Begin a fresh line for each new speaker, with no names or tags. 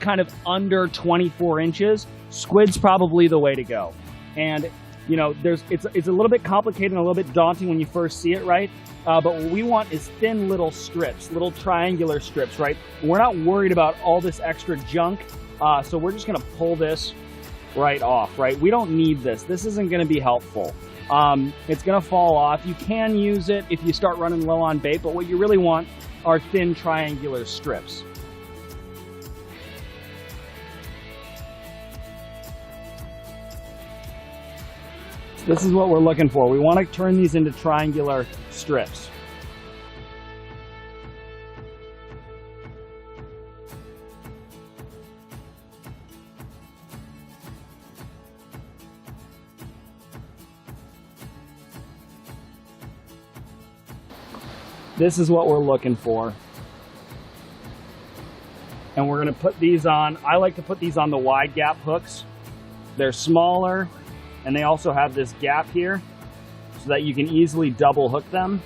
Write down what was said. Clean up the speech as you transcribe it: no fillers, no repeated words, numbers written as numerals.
kind of under 24 inches, squid's probably the way to go. And you know, it's a little bit complicated and a little bit daunting when you first see it, right? But what we want is thin little strips, little triangular strips, right? We're not worried about all this extra junk, so we're just gonna pull this right off, right? We don't need this. This isn't gonna be helpful. It's gonna fall off. You can use it if you start running low on bait, but what you really want are thin triangular strips. This is what we're looking for. We want to turn these into triangular strips. This is what we're looking for. And we're going to put these on, I like to put these on the wide gap hooks. They're smaller, and they also have this gap here so that you can easily double hook them.